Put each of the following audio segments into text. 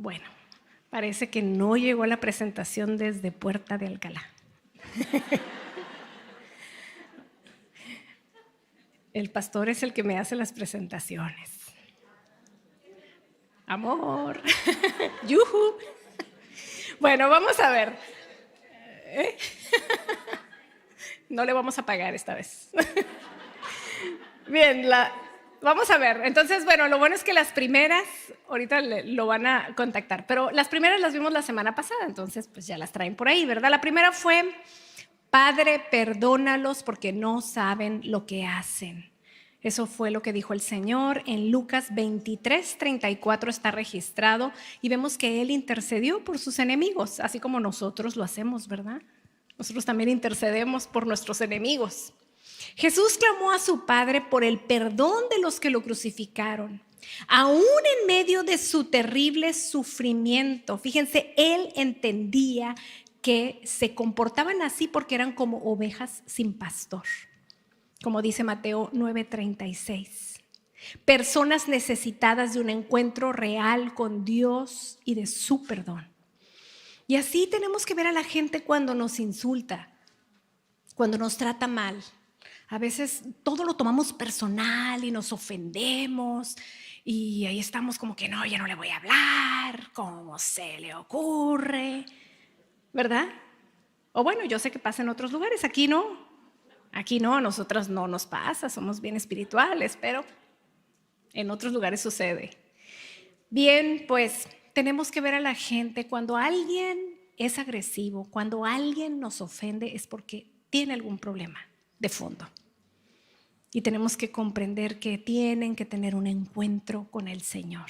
Bueno, parece que no llegó la presentación desde Puerta de Alcalá. El pastor es el que me hace las presentaciones. Amor. Yuhu. Bueno, vamos a ver. No le vamos a pagar esta vez. Bien, vamos a ver. Entonces, bueno, lo bueno es que las primeras, ahorita lo van a contactar, pero las primeras las vimos la semana pasada, entonces pues ya las traen por ahí, ¿verdad? La primera fue: Padre, perdónalos porque no saben lo que hacen. Eso fue lo que dijo el Señor. En Lucas 23:34 está registrado y vemos que Él intercedió por sus enemigos, así como nosotros lo hacemos, ¿verdad? Nosotros también intercedemos por nuestros enemigos. Jesús clamó a su Padre por el perdón de los que lo crucificaron. Aún en medio de su terrible sufrimiento, fíjense, Él entendía que se comportaban así porque eran como ovejas sin pastor. Como dice Mateo 9:36. Personas necesitadas de un encuentro real con Dios y de su perdón. Y así tenemos que ver a la gente cuando nos insulta, cuando nos trata mal. A veces todo lo tomamos personal y nos ofendemos y ahí estamos como que no, ya no le voy a hablar, ¿cómo se le ocurre? ¿Verdad? O bueno, yo sé que pasa en otros lugares, aquí no. Aquí no, a nosotras no nos pasa, somos bien espirituales, pero en otros lugares sucede. Bien, pues tenemos que ver a la gente cuando alguien es agresivo, cuando alguien nos ofende, es porque tiene algún problema de fondo. Y tenemos que comprender que tienen que tener un encuentro con el Señor.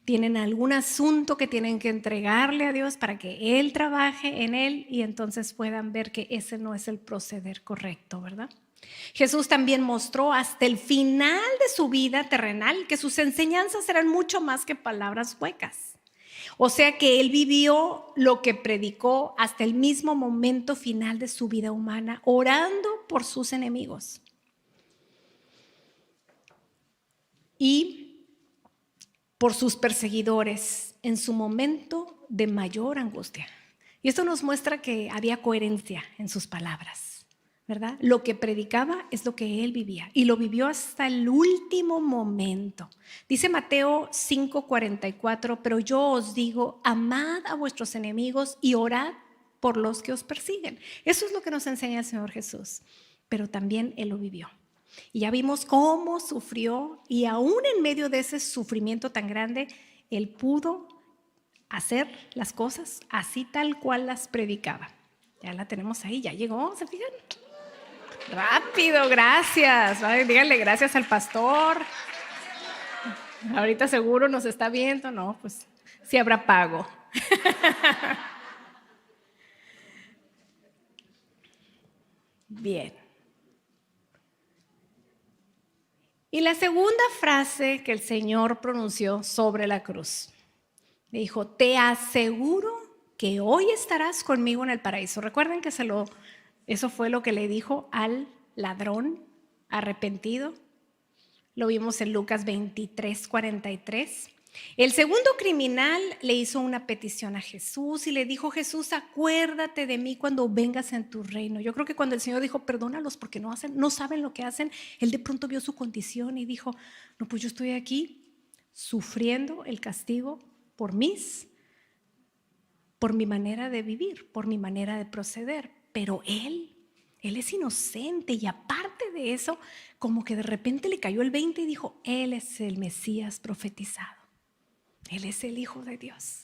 Tienen algún asunto que tienen que entregarle a Dios para que Él trabaje en él y entonces puedan ver que ese no es el proceder correcto, ¿verdad? Jesús también mostró hasta el final de su vida terrenal que sus enseñanzas eran mucho más que palabras huecas. O sea que Él vivió lo que predicó hasta el mismo momento final de su vida humana, orando por sus enemigos. Y por sus perseguidores en su momento de mayor angustia. Y esto nos muestra que había coherencia en sus palabras, ¿verdad? Lo que predicaba es lo que él vivía y lo vivió hasta el último momento. Dice Mateo 5:44, pero yo os digo, amad a vuestros enemigos y orad por los que os persiguen. Eso es lo que nos enseña el Señor Jesús, pero también él lo vivió. Y ya vimos cómo sufrió y aún en medio de ese sufrimiento tan grande, él pudo hacer las cosas así tal cual las predicaba. Ya la tenemos ahí, ya llegó, ¿se fijan? Rápido, gracias. Ay, díganle gracias al pastor. Ahorita seguro nos está viendo, no, pues sí habrá pago. Bien. Y la segunda frase que el Señor pronunció sobre la cruz, le dijo, te aseguro que hoy estarás conmigo en el paraíso. Recuerden que eso fue lo que le dijo al ladrón arrepentido. Lo vimos en Lucas 23:43. El segundo criminal le hizo una petición a Jesús y le dijo, Jesús, acuérdate de mí cuando vengas en tu reino. Yo creo que cuando el Señor dijo, perdónalos porque no saben lo que hacen, él de pronto vio su condición y dijo, no, pues yo estoy aquí sufriendo el castigo por mi manera de vivir, por mi manera de proceder, pero él es inocente y aparte de eso, como que de repente le cayó el 20 y dijo, él es el Mesías profetizado. Él es el Hijo de Dios.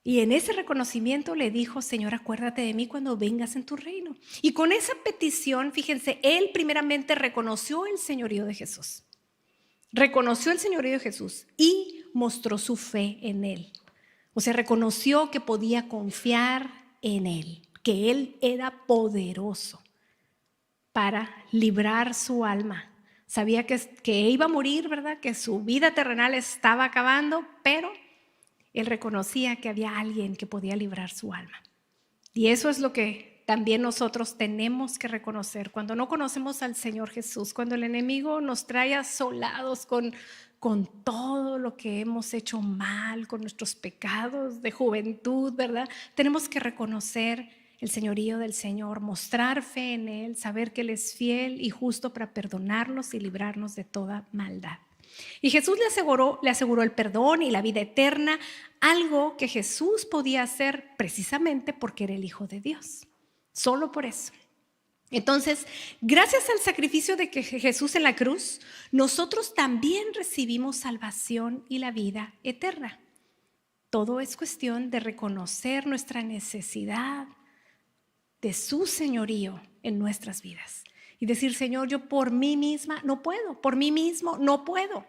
Y en ese reconocimiento le dijo, Señor, acuérdate de mí cuando vengas en tu reino. Y con esa petición, fíjense, él primeramente reconoció el señorío de Jesús. Reconoció el señorío de Jesús y mostró su fe en él. O sea, reconoció que podía confiar en él, que él era poderoso para librar su alma. Sabía que iba a morir, ¿verdad? Que su vida terrenal estaba acabando, pero él reconocía que había alguien que podía librar su alma. Y eso es lo que también nosotros tenemos que reconocer. Cuando no conocemos al Señor Jesús, cuando el enemigo nos trae asolados con con todo lo que hemos hecho mal, con nuestros pecados de juventud, ¿verdad? Tenemos que reconocer el señorío del Señor, mostrar fe en Él, saber que Él es fiel y justo para perdonarnos y librarnos de toda maldad. Y Jesús le aseguró el perdón y la vida eterna, algo que Jesús podía hacer precisamente porque era el Hijo de Dios, solo por eso. Entonces, gracias al sacrificio de Jesús en la cruz, nosotros también recibimos salvación y la vida eterna. Todo es cuestión de reconocer nuestra necesidad de su señorío en nuestras vidas y decir: Señor, yo por mí misma no puedo, por mí mismo no puedo.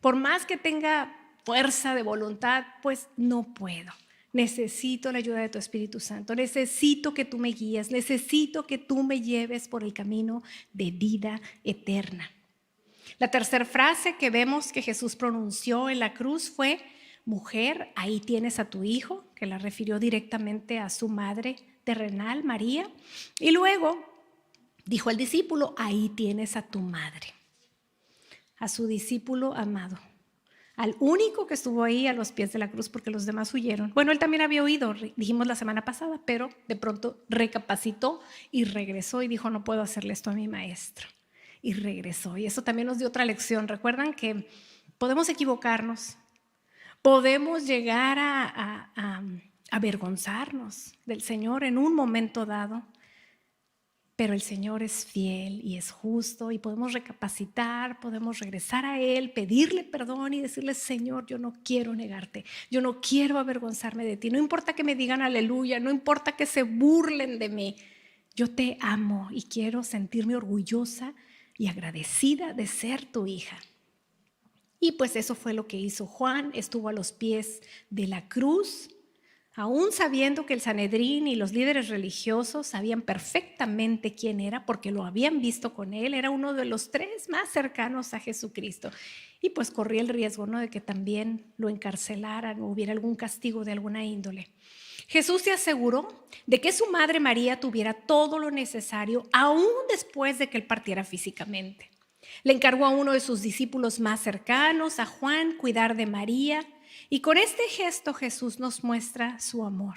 Por más que tenga fuerza de voluntad, pues no puedo. Necesito la ayuda de tu Espíritu Santo, necesito que tú me guíes, necesito que tú me lleves por el camino de vida eterna. La tercera frase que vemos que Jesús pronunció en la cruz fue: mujer, ahí tienes a tu hijo, que la refirió directamente a su madre terrenal, María. Y luego dijo al discípulo: ahí tienes a tu madre, a su discípulo amado, al único que estuvo ahí a los pies de la cruz, porque los demás huyeron. Bueno, él también había huido, dijimos la semana pasada, pero de pronto recapacitó y regresó y dijo: no puedo hacerle esto a mi maestro. Y regresó. Y eso también nos dio otra lección. Recuerdan que podemos equivocarnos, podemos llegar a avergonzarnos del Señor en un momento dado, pero el Señor es fiel y es justo y podemos recapacitar, podemos regresar a Él, pedirle perdón y decirle: Señor, yo no quiero negarte, yo no quiero avergonzarme de ti, no importa que me digan aleluya, no importa que se burlen de mí, yo te amo y quiero sentirme orgullosa y agradecida de ser tu hija. Y pues eso fue lo que hizo Juan, estuvo a los pies de la cruz, aún sabiendo que el Sanedrín y los líderes religiosos sabían perfectamente quién era, porque lo habían visto con él, era uno de los 3 más cercanos a Jesucristo. Y pues corría el riesgo, ¿no?, de que también lo encarcelaran o hubiera algún castigo de alguna índole. Jesús se aseguró de que su madre María tuviera todo lo necesario, aún después de que él partiera físicamente. Le encargó a uno de sus discípulos más cercanos, a Juan, cuidar de María. Y con este gesto Jesús nos muestra su amor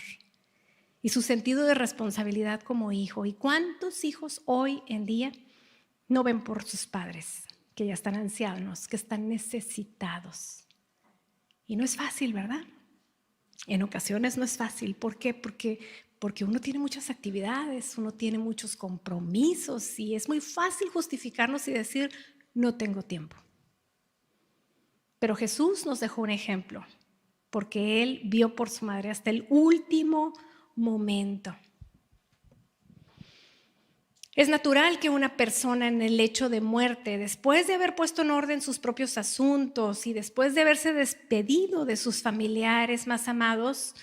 y su sentido de responsabilidad como hijo. ¿Y cuántos hijos hoy en día no ven por sus padres, que ya están ancianos, que están necesitados? Y no es fácil, ¿verdad? En ocasiones no es fácil. ¿Por qué? Porque uno tiene muchas actividades, uno tiene muchos compromisos y es muy fácil justificarnos y decir: no tengo tiempo. Pero Jesús nos dejó un ejemplo, porque Él vio por su madre hasta el último momento. Es natural que una persona en el lecho de muerte, después de haber puesto en orden sus propios asuntos y después de haberse despedido de sus familiares más amados,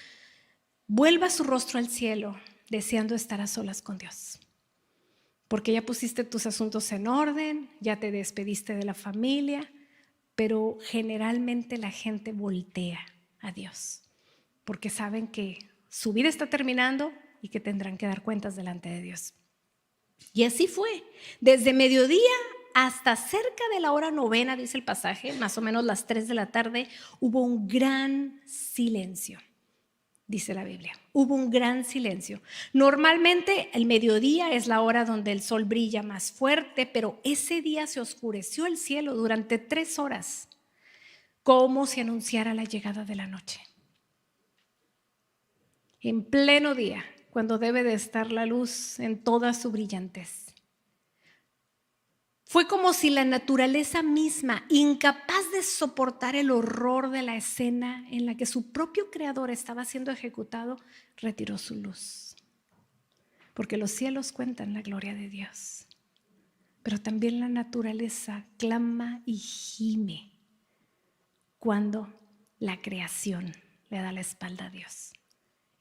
vuelva su rostro al cielo, deseando estar a solas con Dios. Porque ya pusiste tus asuntos en orden, ya te despediste de la familia, pero generalmente la gente voltea a Dios, porque saben que su vida está terminando y que tendrán que dar cuentas delante de Dios. Y así fue, desde mediodía hasta cerca de la hora 9, dice el pasaje, más o menos las 3 de la tarde, hubo un gran silencio, dice la Biblia. Hubo un gran silencio. Normalmente el mediodía es la hora donde el sol brilla más fuerte, pero ese día se oscureció el cielo durante 3 horas, como si anunciara la llegada de la noche. En pleno día, cuando debe de estar la luz en toda su brillantez. Fue como si la naturaleza misma, incapaz de soportar el horror de la escena en la que su propio creador estaba siendo ejecutado, retiró su luz. Porque los cielos cuentan la gloria de Dios, pero también la naturaleza clama y gime cuando la creación le da la espalda a Dios.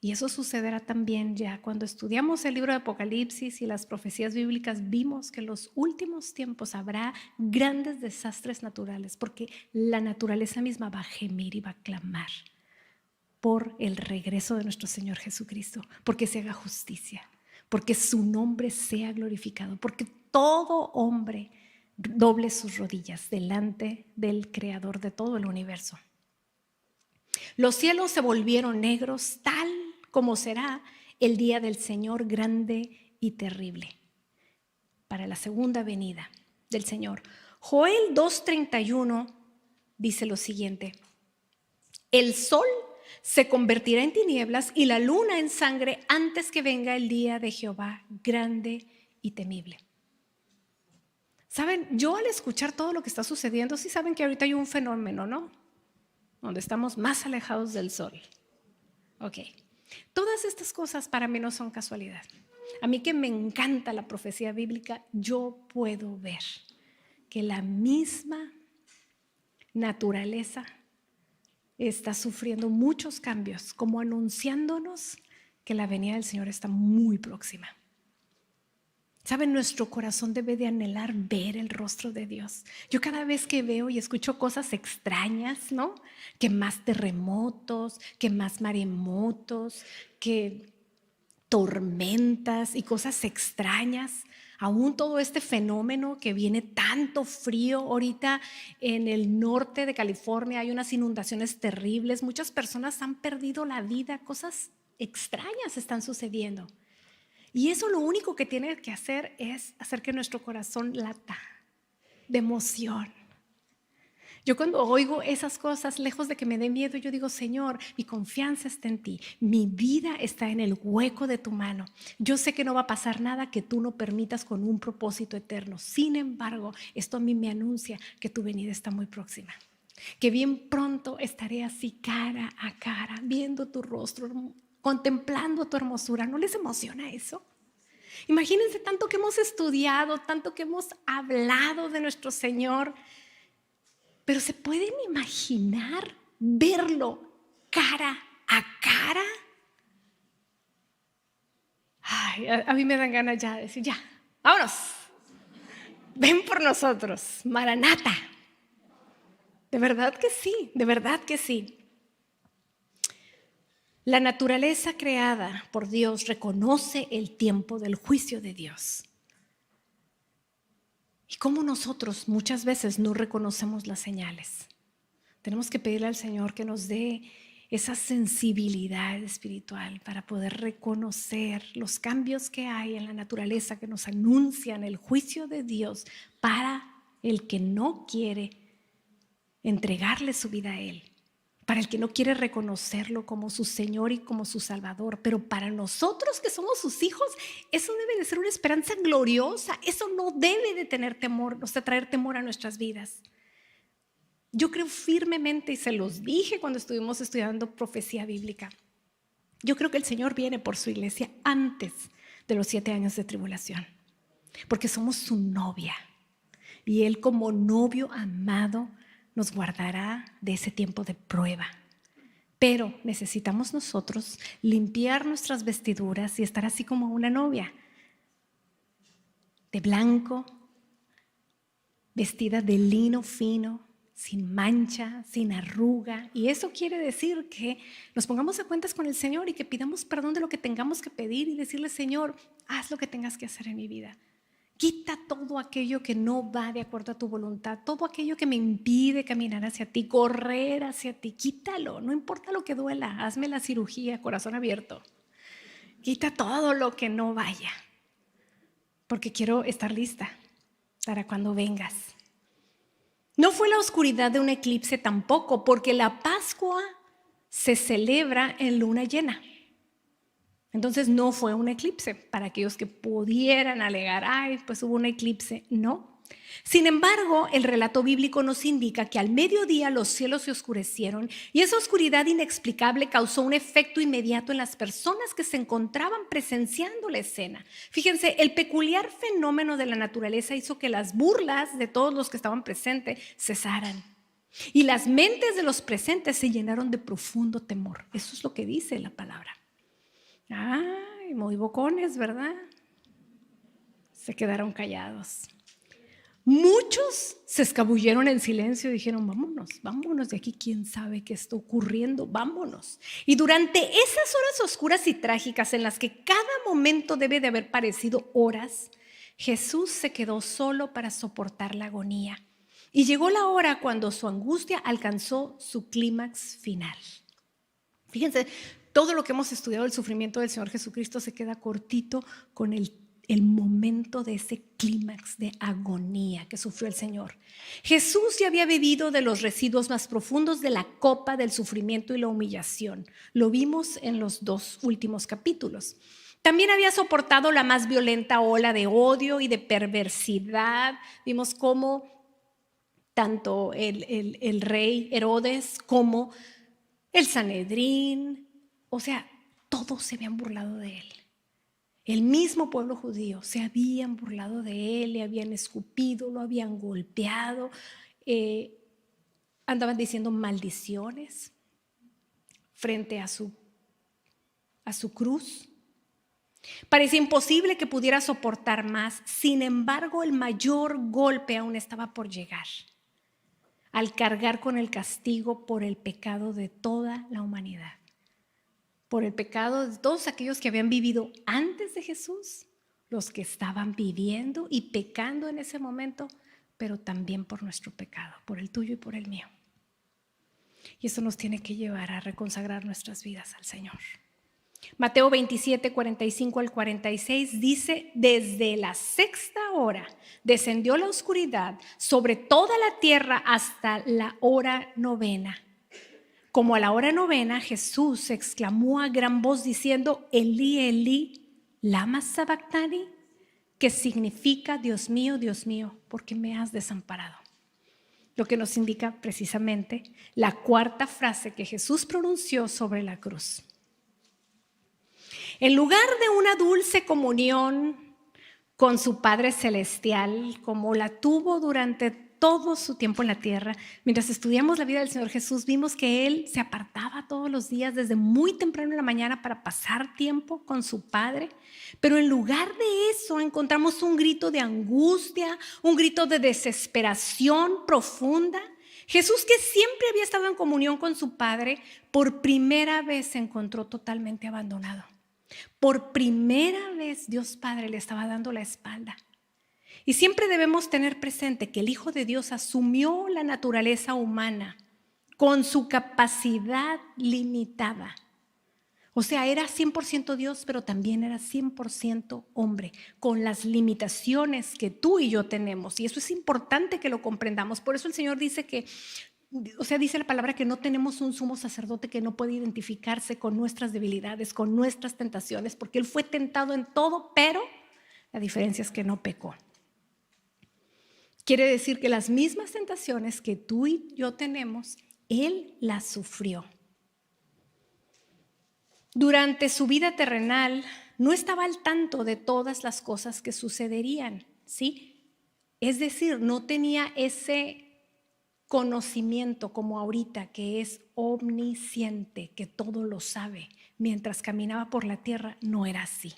Y eso sucederá también ya cuando estudiamos el libro de Apocalipsis y las profecías bíblicas. Vimos que en los últimos tiempos habrá grandes desastres naturales, porque la naturaleza misma va a gemir y va a clamar por el regreso de nuestro Señor Jesucristo, porque se haga justicia, porque su nombre sea glorificado, porque todo hombre doble sus rodillas delante del Creador de todo el universo. Los cielos se volvieron negros, tal como será el día del Señor grande y terrible, para la segunda venida del Señor. Joel 2:31 dice lo siguiente: el sol se convertirá en tinieblas y la luna en sangre antes que venga el día de Jehová grande y temible. Saben, yo al escuchar todo lo que está sucediendo, sí saben que ahorita hay un fenómeno, ¿no? Donde estamos más alejados del sol. Ok, todas estas cosas para mí no son casualidad. A mí que me encanta la profecía bíblica, yo puedo ver que la misma naturaleza está sufriendo muchos cambios, como anunciándonos que la venida del Señor está muy próxima. ¿Saben? Nuestro corazón debe de anhelar ver el rostro de Dios. Yo cada vez que veo y escucho cosas extrañas, ¿no? Que más terremotos, que más maremotos, que tormentas y cosas extrañas. Aún todo este fenómeno que viene tanto frío ahorita en el norte de California, hay unas inundaciones terribles, muchas personas han perdido la vida, cosas extrañas están sucediendo. Y eso lo único que tiene que hacer es hacer que nuestro corazón lata de emoción. Yo cuando oigo esas cosas, lejos de que me dé miedo, yo digo: Señor, mi confianza está en ti, mi vida está en el hueco de tu mano. Yo sé que no va a pasar nada que tú no permitas con un propósito eterno. Sin embargo, esto a mí me anuncia que tu venida está muy próxima, que bien pronto estaré así cara a cara, viendo tu rostro, contemplando tu hermosura. ¿No les emociona eso? Imagínense tanto que hemos estudiado, tanto que hemos hablado de nuestro Señor. Pero ¿se pueden imaginar verlo cara a cara? Ay, a mí me dan ganas ya de decir: ya, vámonos, ven por nosotros, Maranata. De verdad que sí, de verdad que sí. La naturaleza creada por Dios reconoce el tiempo del juicio de Dios. Y cómo nosotros muchas veces no reconocemos las señales. Tenemos que pedirle al Señor que nos dé esa sensibilidad espiritual para poder reconocer los cambios que hay en la naturaleza que nos anuncian el juicio de Dios para el que no quiere entregarle su vida a Él, para el que no quiere reconocerlo como su Señor y como su Salvador. Pero para nosotros que somos sus hijos, eso debe de ser una esperanza gloriosa. Eso no debe de tener temor, o sea, traer temor a nuestras vidas. Yo creo firmemente, y se los dije cuando estuvimos estudiando profecía bíblica, yo creo que el Señor viene por su iglesia antes de los 7 años de tribulación, porque somos su novia y Él, como novio amado, nos guardará de ese tiempo de prueba. Pero necesitamos nosotros limpiar nuestras vestiduras y estar así como una novia, de blanco, vestida de lino fino, sin mancha, sin arruga. Y eso quiere decir que nos pongamos a cuentas con el Señor y que pidamos perdón de lo que tengamos que pedir y decirle: Señor, haz lo que tengas que hacer en mi vida. Quita todo aquello que no va de acuerdo a tu voluntad, todo aquello que me impide caminar hacia ti, correr hacia ti. Quítalo, no importa lo que duela, hazme la cirugía, corazón abierto. Quita todo lo que no vaya, porque quiero estar lista para cuando vengas. No fue la oscuridad de un eclipse tampoco, porque la Pascua se celebra en luna llena. Entonces no fue un eclipse para aquellos que pudieran alegar: ay, pues hubo un eclipse. No. Sin embargo, el relato bíblico nos indica que al mediodía los cielos se oscurecieron y esa oscuridad inexplicable causó un efecto inmediato en las personas que se encontraban presenciando la escena. Fíjense, el peculiar fenómeno de la naturaleza hizo que las burlas de todos los que estaban presentes cesaran y las mentes de los presentes se llenaron de profundo temor. Eso es lo que dice la palabra. Ay, muy bocones, ¿verdad? Se quedaron callados. Muchos se escabulleron en silencio y dijeron: vámonos de aquí, quién sabe qué está ocurriendo, vámonos. Y durante esas horas oscuras y trágicas en las que cada momento debe de haber parecido horas, Jesús se quedó solo para soportar la agonía. Y llegó la hora cuando su angustia alcanzó su clímax final. Fíjense, todo lo que hemos estudiado del sufrimiento del Señor Jesucristo se queda cortito con el momento de ese clímax de agonía que sufrió el Señor. Jesús ya había bebido de los residuos más profundos de la copa del sufrimiento y la humillación. Lo vimos en los 2 últimos capítulos. También había soportado la más violenta ola de odio y de perversidad. Vimos cómo tanto el rey Herodes como el Sanedrín, o sea, todos se habían burlado de él. El mismo pueblo judío se habían burlado de él, le habían escupido, lo habían golpeado, andaban diciendo maldiciones frente a su cruz. Parecía imposible que pudiera soportar más. Sin embargo, el mayor golpe aún estaba por llegar, al cargar con el castigo por el pecado de toda la humanidad, por el pecado de todos aquellos que habían vivido antes de Jesús, los que estaban viviendo y pecando en ese momento, pero también por nuestro pecado, por el tuyo y por el mío. Y eso nos tiene que llevar a reconsagrar nuestras vidas al Señor. Mateo 27, 45 al 46 dice: desde la 6ª hora descendió la oscuridad sobre toda la tierra hasta la hora 9. Como a la hora 9, Jesús exclamó a gran voz diciendo: Elí, Elí, lama sabactani, que significa: Dios mío, ¿por qué me has desamparado? Lo que nos indica precisamente la 4ª frase que Jesús pronunció sobre la cruz. En lugar de una dulce comunión con su Padre Celestial, como la tuvo durante todo su tiempo en la tierra, mientras estudiamos la vida del Señor Jesús, vimos que Él se apartaba todos los días desde muy temprano en la mañana para pasar tiempo con su Padre. Pero en lugar de eso encontramos un grito de angustia, un grito de desesperación profunda. Jesús, que siempre había estado en comunión con su Padre, por primera vez se encontró totalmente abandonado. Por primera vez Dios Padre le estaba dando la espalda. Y siempre debemos tener presente que el Hijo de Dios asumió la naturaleza humana con su capacidad limitada. O sea, era 100% Dios, pero también era 100% hombre, con las limitaciones que tú y yo tenemos. Y eso es importante que lo comprendamos. Por eso el Señor dice que, dice la palabra que no tenemos un sumo sacerdote que no puede identificarse con nuestras debilidades, con nuestras tentaciones, porque Él fue tentado en todo, pero la diferencia es que no pecó. Quiere decir que las mismas tentaciones que tú y yo tenemos, Él las sufrió. Durante su vida terrenal no estaba al tanto de todas las cosas que sucederían, ¿sí? Es decir, no tenía ese conocimiento como ahorita, que es omnisciente, que todo lo sabe. Mientras caminaba por la tierra no era así.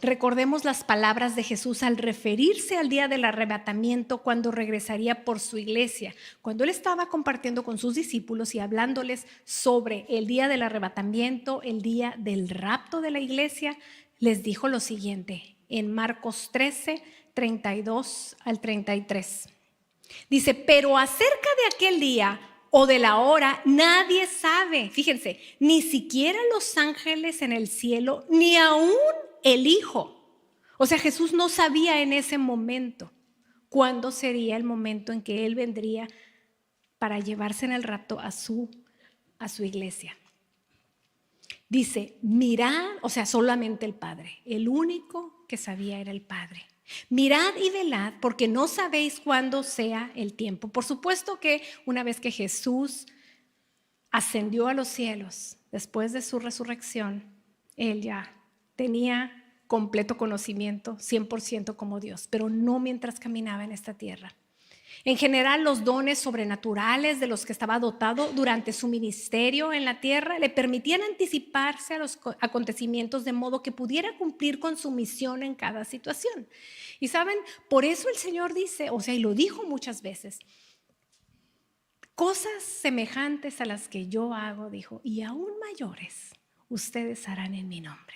Recordemos las palabras de Jesús al referirse al día del arrebatamiento, cuando regresaría por su iglesia. Cuando Él estaba compartiendo con sus discípulos y hablándoles sobre el día del arrebatamiento, el día del rapto de la iglesia, les dijo lo siguiente en Marcos 13, 32 al 33. Dice: pero acerca de aquel día o de la hora nadie sabe. Fíjense, ni siquiera los ángeles en el cielo, ni aún el Hijo. O sea, Jesús no sabía en ese momento cuándo sería el momento en que Él vendría para llevarse en el rapto a su iglesia. Dice: mirad, o sea, solamente el Padre. El único que sabía era el Padre. Mirad y velad, porque no sabéis cuándo sea el tiempo. Por supuesto que una vez que Jesús ascendió a los cielos, después de su resurrección, Él ya tenía completo conocimiento, 100% como Dios, pero no mientras caminaba en esta tierra. En general, los dones sobrenaturales de los que estaba dotado durante su ministerio en la tierra le permitían anticiparse a los acontecimientos de modo que pudiera cumplir con su misión en cada situación. Y saben, por eso el Señor dice, y lo dijo muchas veces: cosas semejantes a las que yo hago, dijo, y aún mayores ustedes harán en mi nombre.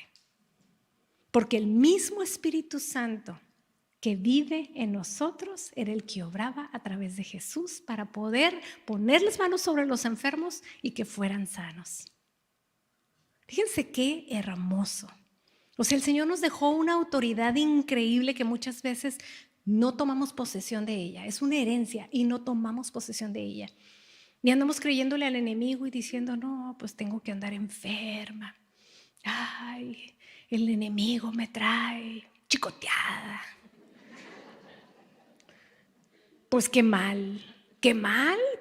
porque el mismo Espíritu Santo que vive en nosotros era el que obraba a través de Jesús para poder poner las manos sobre los enfermos y que fueran sanos. Fíjense qué hermoso. O sea, el Señor nos dejó una autoridad increíble que muchas veces no tomamos posesión de ella. Es una herencia y no tomamos posesión de ella. Y andamos creyéndole al enemigo y diciendo, no, pues tengo que andar enferma. Ay, el enemigo me trae chicoteada. Pues qué mal,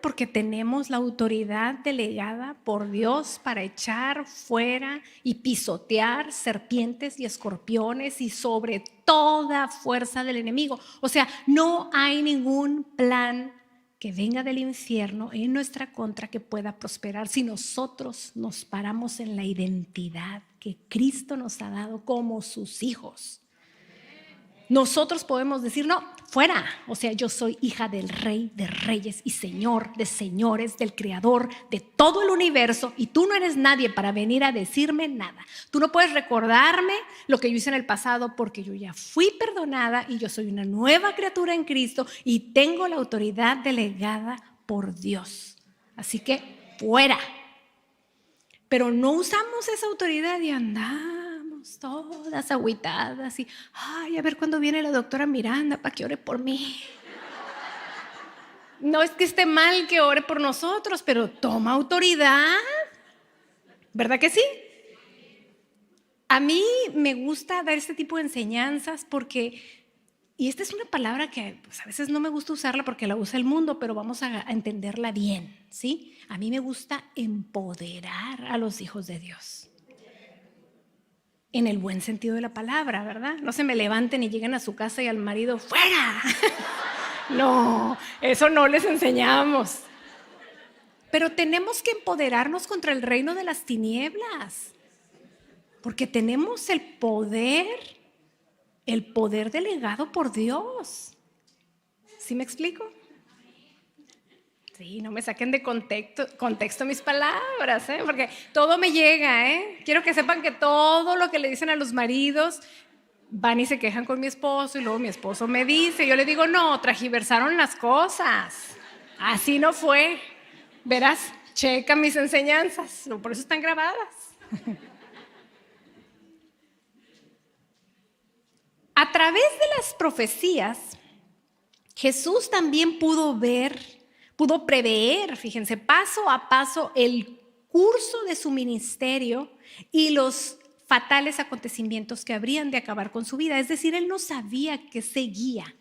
porque tenemos la autoridad delegada por Dios para echar fuera y pisotear serpientes y escorpiones y sobre toda fuerza del enemigo. O sea, no hay ningún plan que venga del infierno en nuestra contra que pueda prosperar si nosotros nos paramos en la identidad que Cristo nos ha dado como sus hijos. Nosotros podemos decir, no, fuera. O sea, yo soy hija del Rey de Reyes y Señor de Señores, del Creador de todo el universo, y tú no eres nadie para venir a decirme nada. Tú no puedes recordarme lo que yo hice en el pasado porque yo ya fui perdonada y yo soy una nueva criatura en Cristo y tengo la autoridad delegada por Dios. Así que fuera. Pero no usamos esa autoridad y andamos todas agüitadas y ay, a ver cuándo viene la doctora Miranda para que ore por mí. No es que esté mal que ore por nosotros, pero toma autoridad, ¿verdad que sí? A mí me gusta dar este tipo de enseñanzas porque, y esta es una palabra que pues, a veces no me gusta usarla porque la usa el mundo, pero vamos a entenderla bien, ¿sí? A mí me gusta empoderar a los hijos de Dios. En el buen sentido de la palabra, ¿verdad? No se me levanten y lleguen a su casa y al marido, ¡fuera! No, eso no les enseñamos. Pero tenemos que empoderarnos contra el reino de las tinieblas, porque tenemos el poder delegado por Dios. ¿Sí me explico? Sí, no me saquen de contexto mis palabras, porque todo me llega. Quiero que sepan que todo lo que le dicen a los maridos, van y se quejan con mi esposo y luego mi esposo me dice, yo le digo, no, tragiversaron las cosas. Así no fue. Verás, checa mis enseñanzas, por eso están grabadas. A través de las profecías, Jesús también pudo prever, fíjense, paso a paso el curso de su ministerio y los fatales acontecimientos que habrían de acabar con su vida. Es decir, él no sabía qué seguía,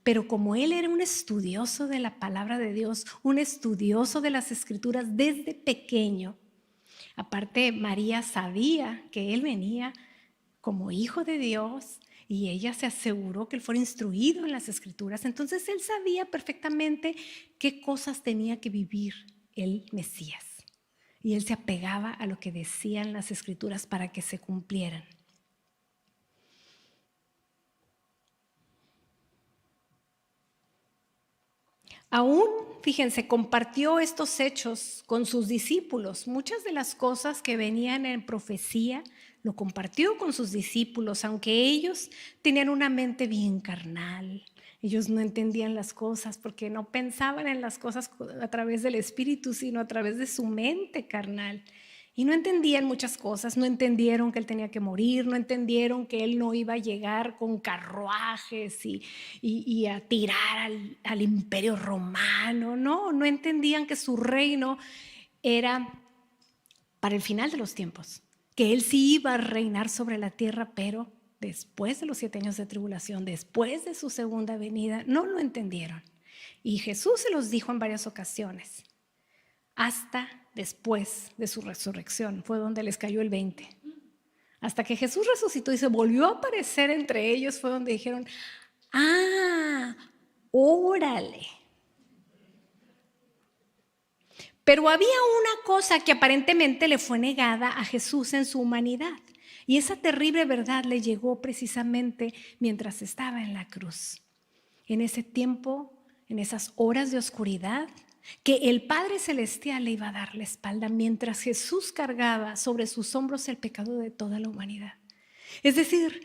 pero como él era un estudioso de la palabra de Dios, un estudioso de las Escrituras desde pequeño, aparte María sabía que él venía como hijo de Dios, y ella se aseguró que él fuera instruido en las Escrituras. Entonces él sabía perfectamente qué cosas tenía que vivir el Mesías. Y él se apegaba a lo que decían las Escrituras para que se cumplieran. Aún, fíjense, compartió estos hechos con sus discípulos. Muchas de las cosas que venían en profecía lo compartió con sus discípulos, aunque ellos tenían una mente bien carnal. Ellos no entendían las cosas porque no pensaban en las cosas a través del Espíritu, sino a través de su mente carnal. Y no entendían muchas cosas, no entendieron que él tenía que morir, no entendieron que él no iba a llegar con carruajes y a tirar al imperio romano. No entendían que su reino era para el final de los tiempos, que él sí iba a reinar sobre la tierra, pero después de los 7 años de tribulación, después de su segunda venida, no lo entendieron. Y Jesús se los dijo en varias ocasiones, hasta después de su resurrección, fue donde les cayó el 20. Hasta que Jesús resucitó y se volvió a aparecer entre ellos, fue donde dijeron, órale. Pero había una cosa que aparentemente le fue negada a Jesús en su humanidad. Y esa terrible verdad le llegó precisamente mientras estaba en la cruz. En ese tiempo, en esas horas de oscuridad, que el Padre Celestial le iba a dar la espalda mientras Jesús cargaba sobre sus hombros el pecado de toda la humanidad. Es decir,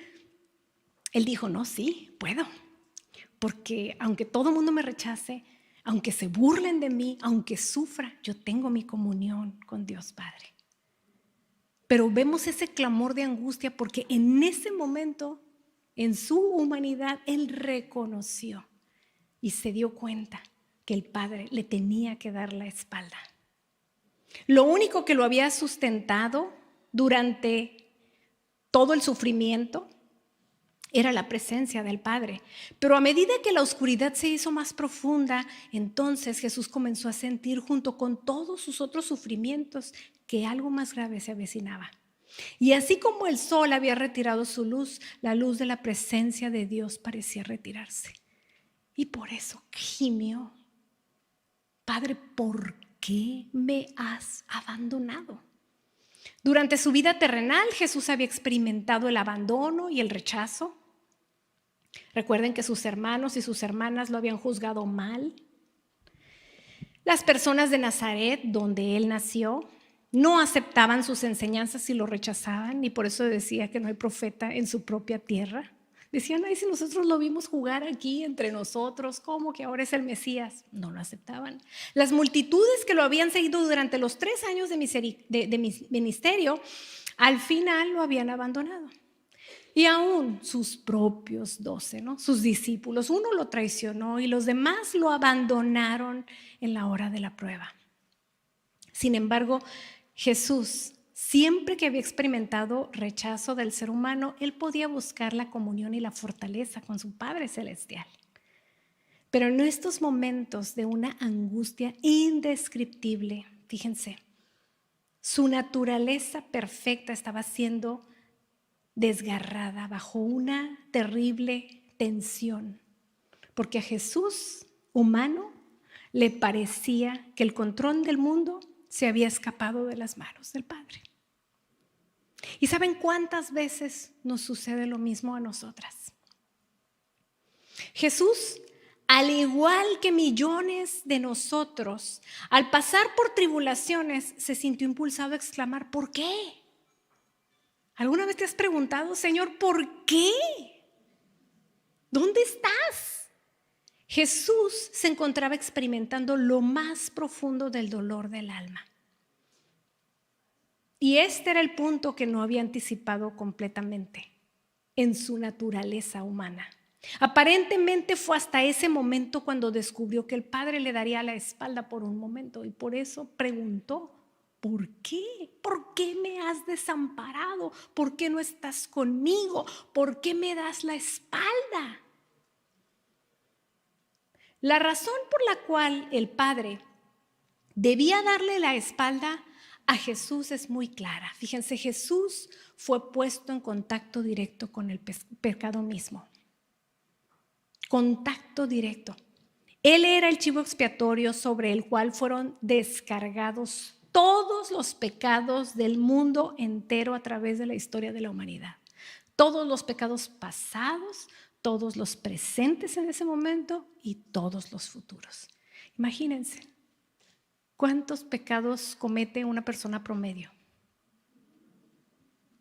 Él dijo, no, sí, puedo. Porque aunque todo el mundo me rechace, aunque se burlen de mí, aunque sufra, yo tengo mi comunión con Dios Padre. Pero vemos ese clamor de angustia porque en ese momento, en su humanidad, Él reconoció y se dio cuenta que el Padre le tenía que dar la espalda. Lo único que lo había sustentado durante todo el sufrimiento era la presencia del Padre. Pero a medida que la oscuridad se hizo más profunda, entonces Jesús comenzó a sentir, junto con todos sus otros sufrimientos, que algo más grave se avecinaba. Y así como el sol había retirado su luz, la luz de la presencia de Dios parecía retirarse. Y por eso gimió: Padre, ¿por qué me has abandonado? Durante su vida terrenal, Jesús había experimentado el abandono y el rechazo. Recuerden que sus hermanos y sus hermanas lo habían juzgado mal. Las personas de Nazaret, donde él nació, no aceptaban sus enseñanzas y lo rechazaban, y por eso decía que no hay profeta en su propia tierra. Decían, ay, si nosotros lo vimos jugar aquí entre nosotros, ¿cómo que ahora es el Mesías? No lo aceptaban. Las multitudes que lo habían seguido durante los 3 años de ministerio, al final lo habían abandonado. Y aún sus propios 12, ¿no? Sus discípulos, uno lo traicionó y los demás lo abandonaron en la hora de la prueba. Sin embargo, Jesús, siempre que había experimentado rechazo del ser humano, él podía buscar la comunión y la fortaleza con su Padre Celestial. Pero en estos momentos de una angustia indescriptible, fíjense, su naturaleza perfecta estaba siendo desgarrada bajo una terrible tensión, porque a Jesús, humano, le parecía que el control del mundo se había escapado de las manos del Padre. ¿Y saben cuántas veces nos sucede lo mismo a nosotras? Jesús, al igual que millones de nosotros, al pasar por tribulaciones, se sintió impulsado a exclamar, ¿por qué? ¿Alguna vez te has preguntado, Señor, por qué? ¿Dónde estás? Jesús se encontraba experimentando lo más profundo del dolor del alma. Y este era el punto que no había anticipado completamente en su naturaleza humana. Aparentemente fue hasta ese momento cuando descubrió que el Padre le daría la espalda por un momento, y por eso preguntó, ¿por qué? ¿Por qué me has desamparado? ¿Por qué no estás conmigo? ¿Por qué me das la espalda? La razón por la cual el Padre debía darle la espalda a Jesús es muy clara. Fíjense, Jesús fue puesto en contacto directo con el pecado mismo. Contacto directo. Él era el chivo expiatorio sobre el cual fueron descargados todos los pecados del mundo entero a través de la historia de la humanidad. Todos los pecados pasados, todos los presentes en ese momento y todos los futuros. Imagínense, ¿cuántos pecados comete una persona promedio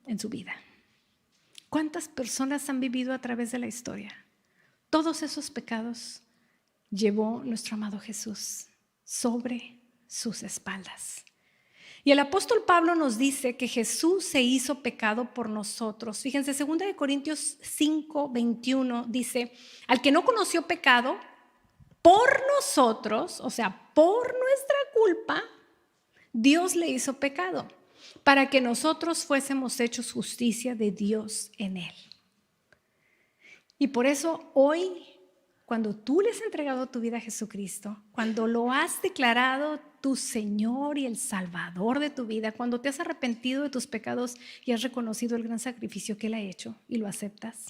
en su vida? ¿Cuántas personas han vivido a través de la historia? Todos esos pecados llevó nuestro amado Jesús sobre sus espaldas. Y el apóstol Pablo nos dice que Jesús se hizo pecado por nosotros. Fíjense, 2 Corintios 5:21 dice, al que no conoció pecado, por nosotros, o sea, por nuestra culpa, Dios le hizo pecado, para que nosotros fuésemos hechos justicia de Dios en él. Y por eso hoy, cuando tú le has entregado tu vida a Jesucristo, cuando lo has declarado tu Señor y el Salvador de tu vida, cuando te has arrepentido de tus pecados y has reconocido el gran sacrificio que Él ha hecho y lo aceptas,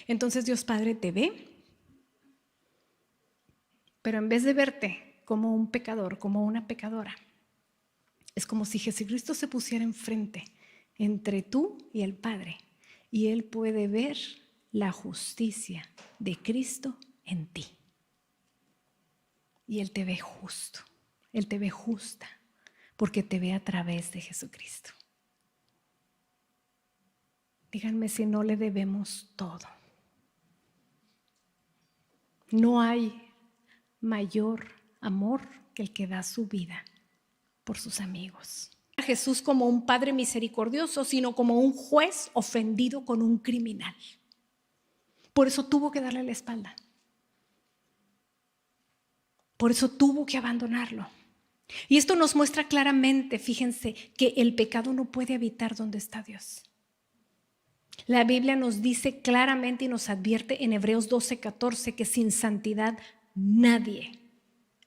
entonces Dios Padre te ve, pero en vez de verte como un pecador, como una pecadora, es como si Jesucristo se pusiera enfrente entre tú y el Padre, y Él puede ver la justicia de Cristo en ti. Y Él te ve justo, Él te ve justa, porque te ve a través de Jesucristo. Díganme si no le debemos todo. No hay mayor amor que el que da su vida por sus amigos. A Jesús como un padre misericordioso, sino como un juez ofendido con un criminal. Por eso tuvo que darle la espalda. Por eso tuvo que abandonarlo. Y esto nos muestra claramente, fíjense, que el pecado no puede habitar donde está Dios. La Biblia nos dice claramente y nos advierte en Hebreos 12:14 que sin santidad nadie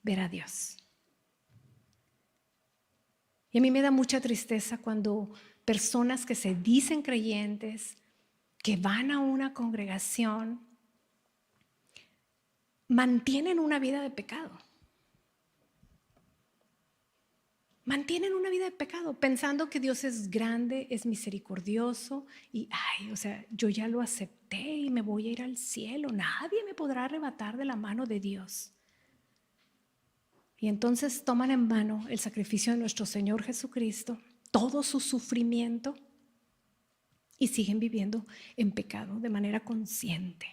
verá a Dios. Y a mí me da mucha tristeza cuando personas que se dicen creyentes, que van a una congregación, mantienen una vida de pecado. Mantienen una vida de pecado, pensando que Dios es grande, es misericordioso y, yo ya lo acepté y me voy a ir al cielo. Nadie me podrá arrebatar de la mano de Dios. Y entonces toman en vano el sacrificio de nuestro Señor Jesucristo, todo su sufrimiento, y siguen viviendo en pecado de manera consciente.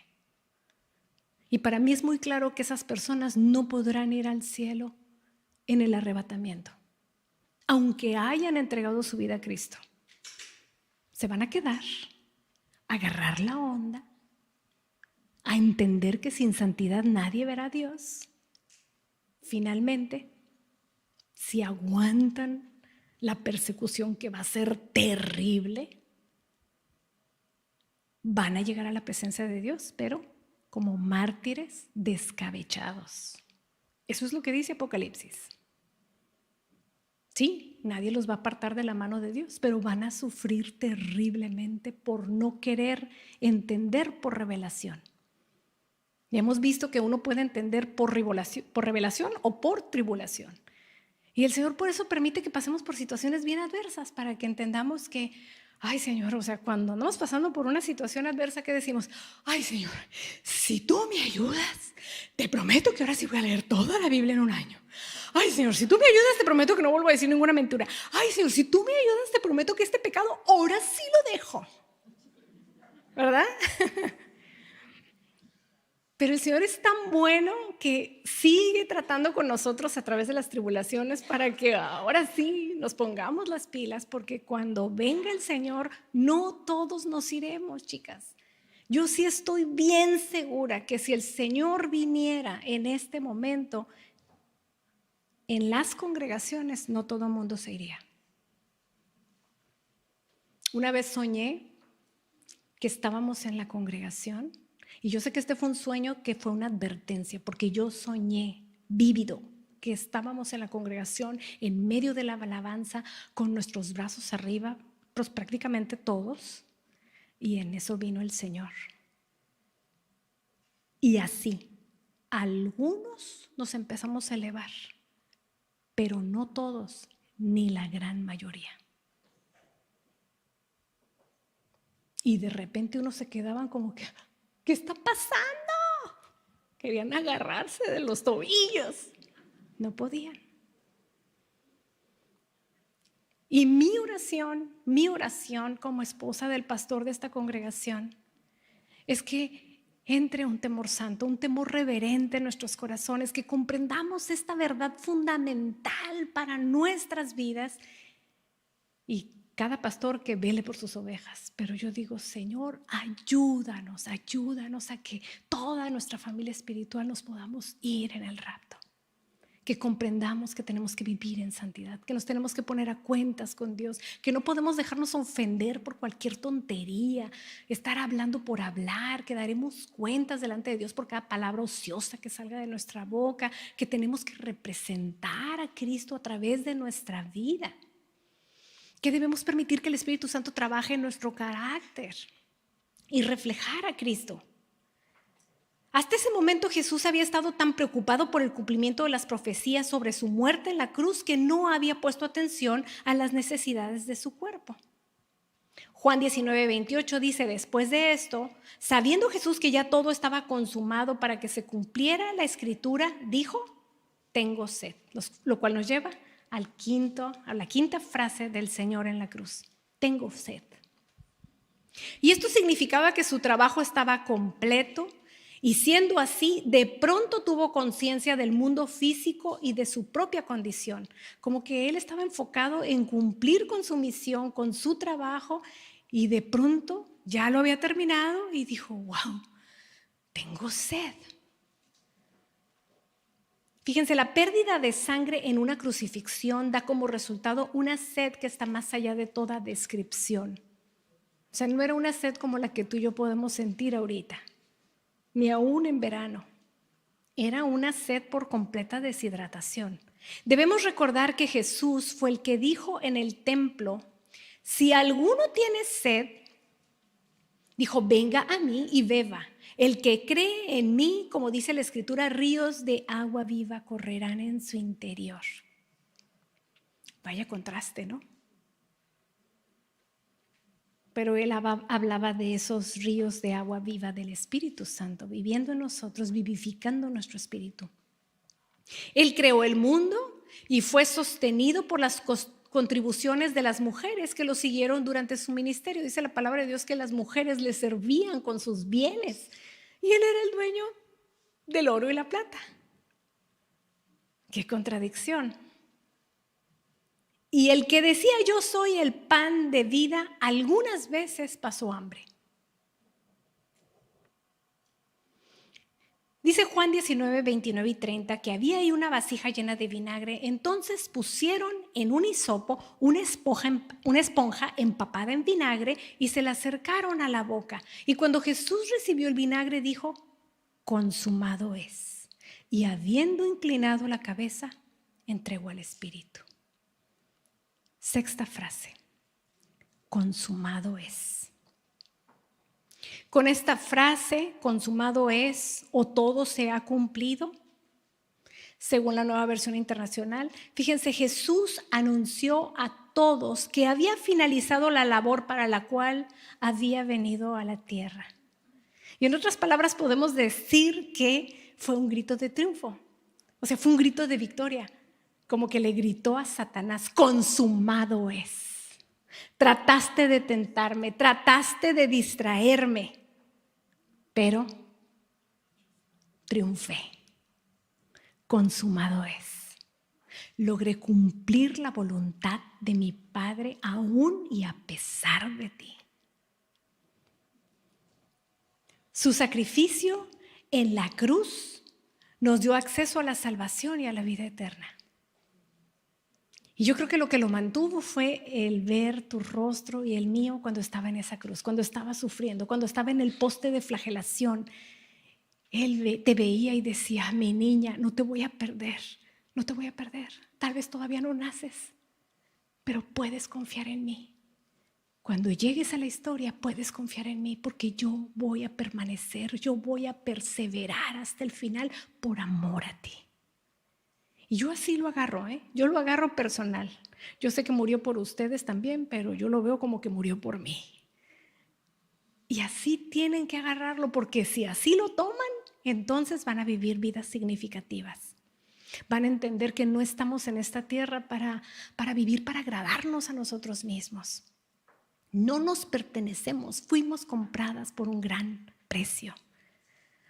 Y para mí es muy claro que esas personas no podrán ir al cielo en el arrebatamiento. Aunque hayan entregado su vida a Cristo, se van a quedar, a agarrar la onda, a entender que sin santidad nadie verá a Dios. Finalmente, si aguantan la persecución que va a ser terrible, van a llegar a la presencia de Dios, pero como mártires descabechados. Eso es lo que dice Apocalipsis. Sí, nadie los va a apartar de la mano de Dios, pero van a sufrir terriblemente por no querer entender por revelación. Y hemos visto que uno puede entender por revelación o por tribulación. Y el Señor por eso permite que pasemos por situaciones bien adversas, para que entendamos que, Señor, cuando andamos pasando por una situación adversa, ¿qué decimos? Señor, si tú me ayudas, te prometo que ahora sí voy a leer toda la Biblia en un año. Señor, si tú me ayudas, te prometo que no vuelvo a decir ninguna mentira. Señor, si tú me ayudas, te prometo que este pecado ahora sí lo dejo. ¿Verdad? Pero el Señor es tan bueno que sigue tratando con nosotros a través de las tribulaciones para que ahora sí nos pongamos las pilas, porque cuando venga el Señor, no todos nos iremos, chicas. Yo sí estoy bien segura que si el Señor viniera en este momento, en las congregaciones no todo el mundo se iría. Una vez soñé que estábamos en la congregación, y yo sé que este fue un sueño que fue una advertencia, porque yo soñé vívido que estábamos en la congregación en medio de la alabanza con nuestros brazos arriba, pues prácticamente todos, y en eso vino el Señor. Y así, algunos nos empezamos a elevar, pero no todos, ni la gran mayoría. Y de repente unos se quedaban como que, ¿qué está pasando? Querían agarrarse de los tobillos. No podían. Y mi oración como esposa del pastor de esta congregación es que entre un temor santo, un temor reverente en nuestros corazones, que comprendamos esta verdad fundamental para nuestras vidas, y cada pastor que vele por sus ovejas. Pero yo digo, Señor, ayúdanos a que toda nuestra familia espiritual nos podamos ir en el rapto. Que comprendamos que tenemos que vivir en santidad, que nos tenemos que poner a cuentas con Dios, que no podemos dejarnos ofender por cualquier tontería, estar hablando por hablar, que daremos cuentas delante de Dios por cada palabra ociosa que salga de nuestra boca, que tenemos que representar a Cristo a través de nuestra vida, que debemos permitir que el Espíritu Santo trabaje en nuestro carácter y reflejar a Cristo. Hasta ese momento Jesús había estado tan preocupado por el cumplimiento de las profecías sobre su muerte en la cruz que no había puesto atención a las necesidades de su cuerpo. Juan 19:28 dice: después de esto, sabiendo Jesús que ya todo estaba consumado para que se cumpliera la escritura, dijo: tengo sed, lo cual nos lleva a la quinta frase del Señor en la cruz: tengo sed. Y esto significaba que su trabajo estaba completo y siendo así, de pronto tuvo conciencia del mundo físico y de su propia condición, como que él estaba enfocado en cumplir con su misión, con su trabajo y de pronto ya lo había terminado y dijo, wow, tengo sed. Fíjense, la pérdida de sangre en una crucifixión da como resultado una sed que está más allá de toda descripción. O sea, no era una sed como la que tú y yo podemos sentir ahorita, ni aún en verano. Era una sed por completa deshidratación. Debemos recordar que Jesús fue el que dijo en el templo, si alguno tiene sed, dijo, venga a mí y beba. El que cree en mí, como dice la Escritura, ríos de agua viva correrán en su interior. Vaya contraste, ¿no? Pero él hablaba de esos ríos de agua viva del Espíritu Santo, viviendo en nosotros, vivificando nuestro espíritu. Él creó el mundo y fue sostenido por las contribuciones de las mujeres que lo siguieron durante su ministerio. Dice la palabra de Dios que las mujeres le servían con sus bienes y él era el dueño del oro y la plata. ¡Qué contradicción! Y el que decía yo soy el pan de vida, algunas veces pasó hambre. Dice Juan 19, 29 y 30 que había ahí una vasija llena de vinagre. Entonces pusieron en un hisopo una esponja empapada en vinagre y se la acercaron a la boca. Y cuando Jesús recibió el vinagre dijo, consumado es. Y habiendo inclinado la cabeza, entregó al Espíritu. Sexta frase, consumado es. Con esta frase, consumado es o todo se ha cumplido, según la Nueva Versión Internacional, fíjense, Jesús anunció a todos que había finalizado la labor para la cual había venido a la tierra. Y en otras palabras podemos decir que fue un grito de triunfo, o sea, fue un grito de victoria. Como que le gritó a Satanás, consumado es. Trataste de tentarme, trataste de distraerme, pero triunfé. Consumado es. Logré cumplir la voluntad de mi Padre aún y a pesar de ti. Su sacrificio en la cruz nos dio acceso a la salvación y a la vida eterna. Y yo creo que lo que lo mantuvo fue el ver tu rostro y el mío cuando estaba en esa cruz, cuando estaba sufriendo, cuando estaba en el poste de flagelación. Él te veía y decía, mi niña, no te voy a perder, no te voy a perder. Tal vez todavía no naces, pero puedes confiar en mí. Cuando llegues a la historia, puedes confiar en mí porque yo voy a permanecer, yo voy a perseverar hasta el final por amor a ti. Y yo así lo agarro, yo lo agarro personal. Yo sé que murió por ustedes también, pero yo lo veo como que murió por mí. Y así tienen que agarrarlo, porque si así lo toman, entonces van a vivir vidas significativas. Van a entender que no estamos en esta tierra para vivir, para agradarnos a nosotros mismos. No nos pertenecemos, fuimos compradas por un gran precio.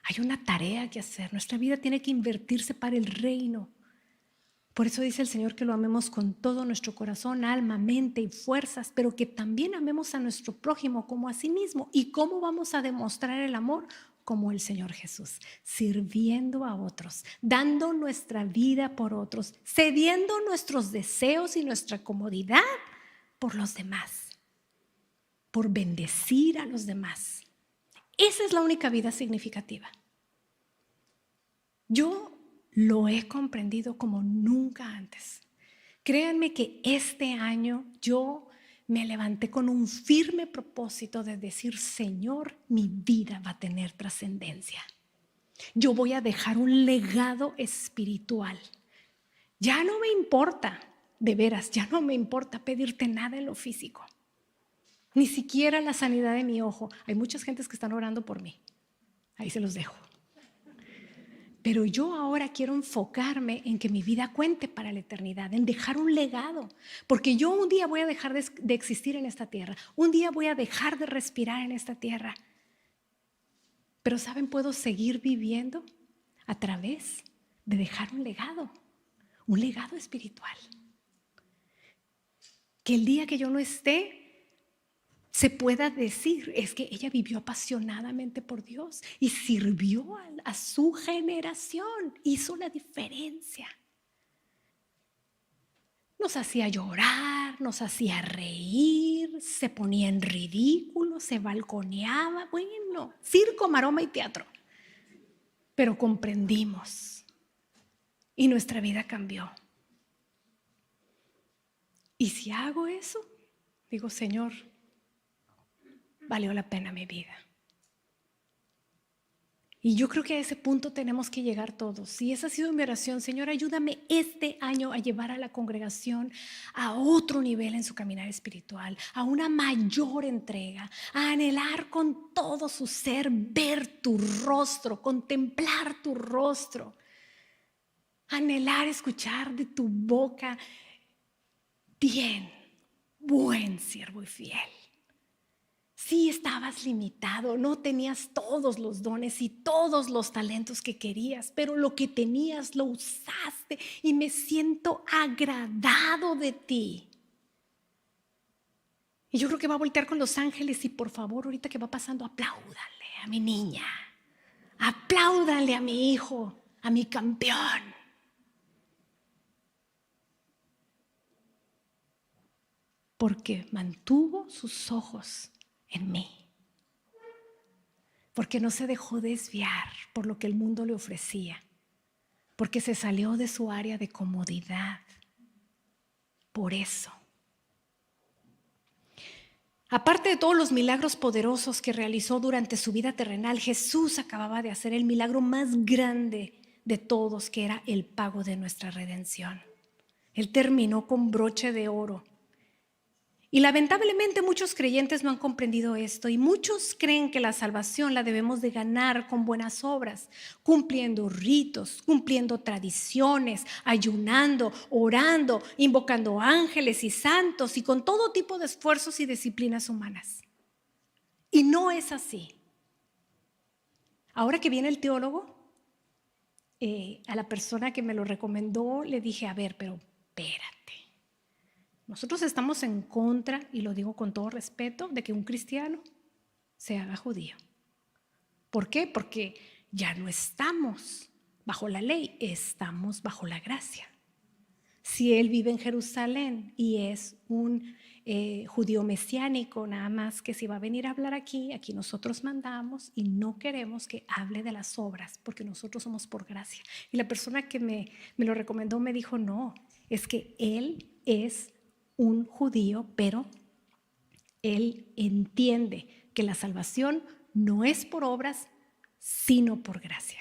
Hay una tarea que hacer, nuestra vida tiene que invertirse para el reino. Por eso dice el Señor que lo amemos con todo nuestro corazón, alma, mente y fuerzas, pero que también amemos a nuestro prójimo como a sí mismo. ¿Y cómo vamos a demostrar el amor? Como el Señor Jesús, sirviendo a otros, dando nuestra vida por otros, cediendo nuestros deseos y nuestra comodidad por los demás, por bendecir a los demás. Esa es la única vida significativa. Yo lo he comprendido como nunca antes. Créanme que este año yo me levanté con un firme propósito de decir, Señor, mi vida va a tener trascendencia. Yo voy a dejar un legado espiritual. Ya no me importa, de veras, ya no me importa pedirte nada en lo físico. Ni siquiera la sanidad de mi ojo. Hay muchas gentes que están orando por mí. Ahí se los dejo. Pero yo ahora quiero enfocarme en que mi vida cuente para la eternidad, en dejar un legado. Porque yo un día voy a dejar de existir en esta tierra. Un día voy a dejar de respirar en esta tierra. Pero ¿saben? Puedo seguir viviendo a través de dejar un legado espiritual. Que el día que yo no esté, se pueda decir, es que ella vivió apasionadamente por Dios y sirvió a su generación, hizo la diferencia. Nos hacía llorar, nos hacía reír, se ponía en ridículo, se balconeaba, bueno, circo, maroma y teatro. Pero comprendimos y nuestra vida cambió. Y si hago eso, digo, Señor, valió la pena mi vida. Y yo creo que a ese punto tenemos que llegar todos. Y esa ha sido mi oración. Señor, ayúdame este año a llevar a la congregación a otro nivel en su caminar espiritual, a una mayor entrega, a anhelar con todo su ser ver tu rostro, contemplar tu rostro, anhelar escuchar de tu boca, bien, buen siervo y fiel. Sí estabas limitado, no tenías todos los dones y todos los talentos que querías, pero lo que tenías lo usaste y me siento agradado de ti. Y yo creo que va a voltear con los ángeles y por favor, ahorita que va pasando, apláudanle a mi niña, apláudanle a mi hijo, a mi campeón. Porque mantuvo sus ojos en mí, porque no se dejó desviar por lo que el mundo le ofrecía, porque se salió de su área de comodidad. Por eso, aparte de todos los milagros poderosos que realizó durante su vida terrenal, Jesús acababa de hacer el milagro más grande de todos, que era el pago de nuestra redención. Él terminó con broche de oro. Y lamentablemente muchos creyentes no han comprendido esto y muchos creen que la salvación la debemos de ganar con buenas obras, cumpliendo ritos, cumpliendo tradiciones, ayunando, orando, invocando ángeles y santos y con todo tipo de esfuerzos y disciplinas humanas. Y no es así. Ahora que viene el teólogo, a la persona que me lo recomendó le dije, a ver, pero espérate. Nosotros estamos en contra, y lo digo con todo respeto, de que un cristiano se haga judío. ¿Por qué? Porque ya no estamos bajo la ley, estamos bajo la gracia. Si él vive en Jerusalén y es un judío mesiánico, nada más que si va a venir a hablar aquí nosotros mandamos y no queremos que hable de las obras, porque nosotros somos por gracia. Y la persona que me lo recomendó me dijo, no, es que él es un judío, pero él entiende que la salvación no es por obras, sino por gracia.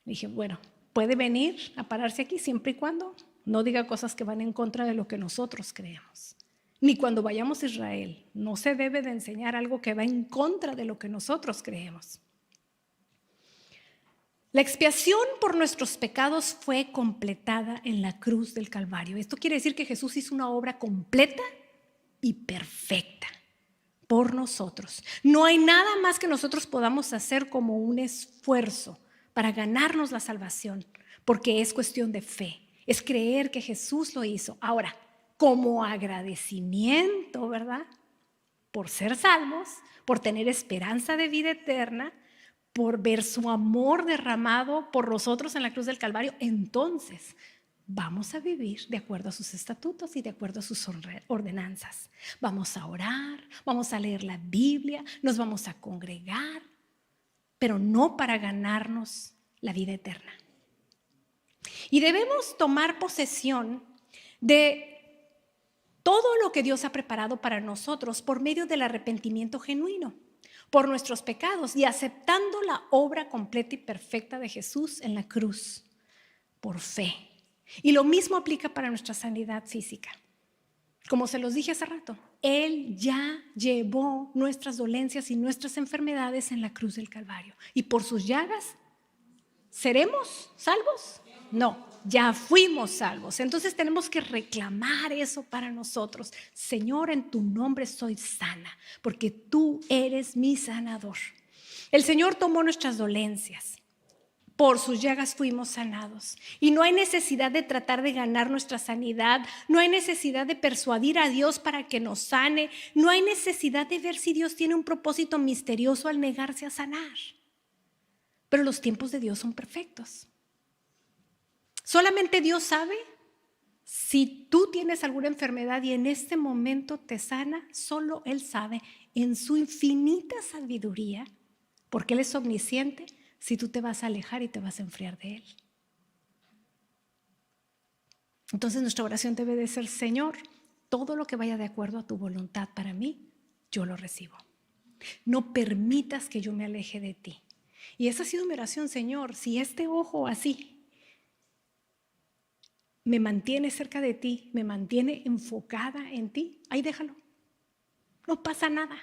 Dije, bueno, puede venir a pararse aquí siempre y cuando no diga cosas que van en contra de lo que nosotros creemos. Ni cuando vayamos a Israel, no se debe de enseñar algo que va en contra de lo que nosotros creemos. La expiación por nuestros pecados fue completada en la cruz del Calvario. Esto quiere decir que Jesús hizo una obra completa y perfecta por nosotros. No hay nada más que nosotros podamos hacer como un esfuerzo para ganarnos la salvación, porque es cuestión de fe, es creer que Jesús lo hizo. Ahora, como agradecimiento, ¿verdad? Por ser salvos, por tener esperanza de vida eterna, por ver su amor derramado por nosotros en la cruz del Calvario, entonces vamos a vivir de acuerdo a sus estatutos y de acuerdo a sus ordenanzas. Vamos a orar, vamos a leer la Biblia, nos vamos a congregar, pero no para ganarnos la vida eterna. Y debemos tomar posesión de todo lo que Dios ha preparado para nosotros por medio del arrepentimiento genuino por nuestros pecados y aceptando la obra completa y perfecta de Jesús en la cruz por fe. Y lo mismo aplica para nuestra sanidad física. Como se los dije hace rato, Él ya llevó nuestras dolencias y nuestras enfermedades en la cruz del Calvario y por sus llagas ¿Seremos salvos? No, ya fuimos salvos. Entonces tenemos que reclamar eso para nosotros. Señor, en tu nombre soy sana, porque tú eres mi sanador. El Señor tomó nuestras dolencias. Por sus llagas fuimos sanados. Y no hay necesidad de tratar de ganar nuestra sanidad. No hay necesidad de persuadir a Dios para que nos sane. No hay necesidad de ver si Dios tiene un propósito misterioso al negarse a sanar. Pero los tiempos de Dios son perfectos. Solamente Dios sabe si tú tienes alguna enfermedad y en este momento te sana. Solo Él sabe en su infinita sabiduría, porque Él es omnisciente, si tú te vas a alejar y te vas a enfriar de Él. Entonces nuestra oración debe de ser: Señor, todo lo que vaya de acuerdo a tu voluntad para mí, yo lo recibo. No permitas que yo me aleje de ti. Y esa ha sido mi oración: Señor, si este ojo así me mantiene cerca de ti, me mantiene enfocada en ti, ahí déjalo. No pasa nada.